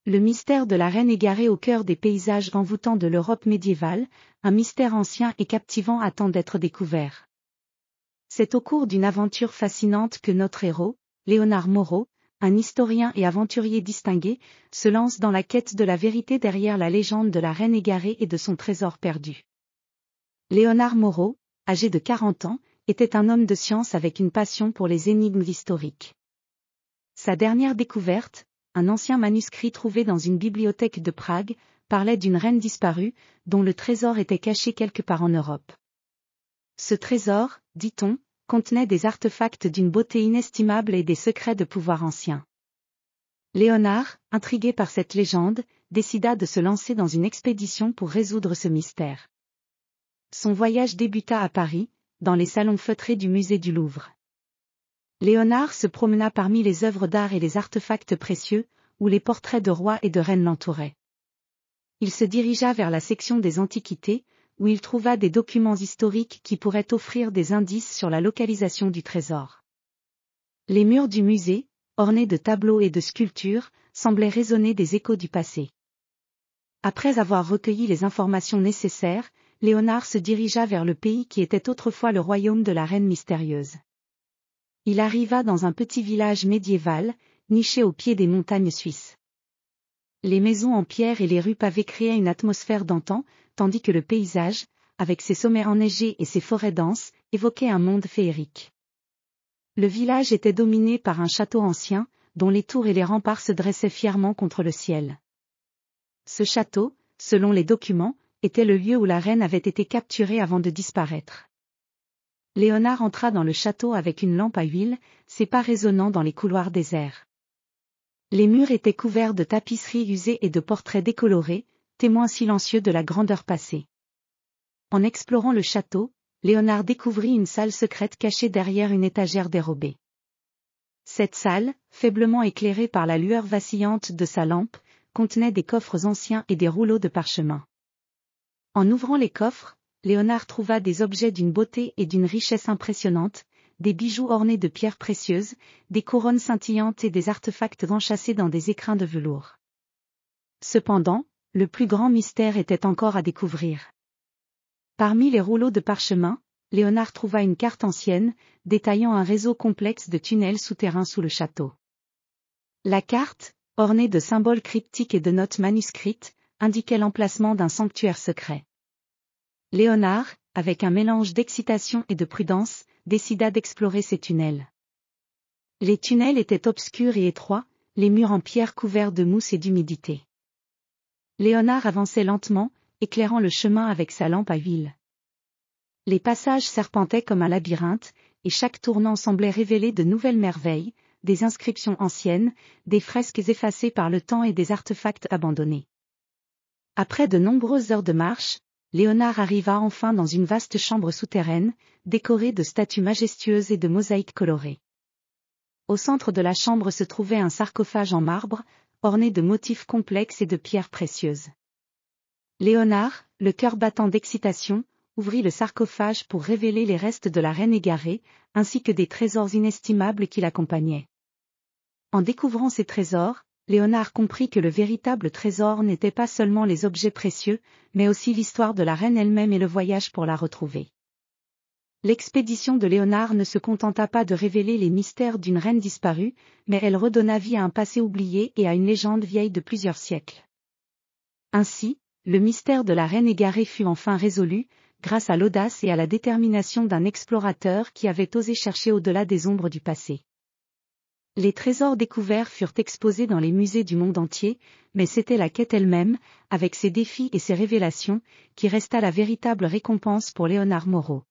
Le mystère de la reine égarée au cœur des paysages envoûtants de l'Europe médiévale, un mystère ancien et captivant attend d'être découvert. C'est au cours d'une aventure fascinante que notre héros, Léonard Moreau, un historien et aventurier distingué, se lance dans la quête de la vérité derrière la légende de la reine égarée et de son trésor perdu. Léonard Moreau, âgé de 40 ans, était un homme de science avec une passion pour les énigmes historiques. Sa dernière découverte, un ancien manuscrit trouvé dans une bibliothèque de Prague, parlait d'une reine disparue, dont le trésor était caché quelque part en Europe. Ce trésor, dit-on, contenait des artefacts d'une beauté inestimable et des secrets de pouvoir anciens. Léonard, intrigué par cette légende, décida de se lancer dans une expédition pour résoudre ce mystère. Son voyage débuta à Paris, dans les salons feutrés du musée du Louvre. Léonard se promena parmi les œuvres d'art et les artefacts précieux, où les portraits de rois et de reines l'entouraient. Il se dirigea vers la section des antiquités, où il trouva des documents historiques qui pourraient offrir des indices sur la localisation du trésor. Les murs du musée, ornés de tableaux et de sculptures, semblaient résonner des échos du passé. Après avoir recueilli les informations nécessaires, Léonard se dirigea vers le pays qui était autrefois le royaume de la reine mystérieuse. Il arriva dans un petit village médiéval, niché au pied des montagnes suisses. Les maisons en pierre et les rues pavées créaient une atmosphère d'antan, tandis que le paysage, avec ses sommets enneigés et ses forêts denses, évoquait un monde féerique. Le village était dominé par un château ancien, dont les tours et les remparts se dressaient fièrement contre le ciel. Ce château, selon les documents, était le lieu où la reine avait été capturée avant de disparaître. Léonard entra dans le château avec une lampe à huile, ses pas résonnant dans les couloirs déserts. Les murs étaient couverts de tapisseries usées et de portraits décolorés, témoins silencieux de la grandeur passée. En explorant le château, Léonard découvrit une salle secrète cachée derrière une étagère dérobée. Cette salle, faiblement éclairée par la lueur vacillante de sa lampe, contenait des coffres anciens et des rouleaux de parchemin. En ouvrant les coffres, Léonard trouva des objets d'une beauté et d'une richesse impressionnantes, des bijoux ornés de pierres précieuses, des couronnes scintillantes et des artefacts enchâssés dans des écrins de velours. Cependant, le plus grand mystère était encore à découvrir. Parmi les rouleaux de parchemin, Léonard trouva une carte ancienne, détaillant un réseau complexe de tunnels souterrains sous le château. La carte, ornée de symboles cryptiques et de notes manuscrites, indiquait l'emplacement d'un sanctuaire secret. Léonard, avec un mélange d'excitation et de prudence, décida d'explorer ces tunnels. Les tunnels étaient obscurs et étroits, les murs en pierre couverts de mousse et d'humidité. Léonard avançait lentement, éclairant le chemin avec sa lampe à huile. Les passages serpentaient comme un labyrinthe, et chaque tournant semblait révéler de nouvelles merveilles, des inscriptions anciennes, des fresques effacées par le temps et des artefacts abandonnés. Après de nombreuses heures de marche, Léonard arriva enfin dans une vaste chambre souterraine, décorée de statues majestueuses et de mosaïques colorées. Au centre de la chambre se trouvait un sarcophage en marbre, orné de motifs complexes et de pierres précieuses. Léonard, le cœur battant d'excitation, ouvrit le sarcophage pour révéler les restes de la reine égarée, ainsi que des trésors inestimables qui l'accompagnaient. En découvrant ces trésors, Léonard comprit que le véritable trésor n'était pas seulement les objets précieux, mais aussi l'histoire de la reine elle-même et le voyage pour la retrouver. L'expédition de Léonard ne se contenta pas de révéler les mystères d'une reine disparue, mais elle redonna vie à un passé oublié et à une légende vieille de plusieurs siècles. Ainsi, le mystère de la reine égarée fut enfin résolu, grâce à l'audace et à la détermination d'un explorateur qui avait osé chercher au-delà des ombres du passé. Les trésors découverts furent exposés dans les musées du monde entier, mais c'était la quête elle-même, avec ses défis et ses révélations, qui resta la véritable récompense pour Léonard Moreau.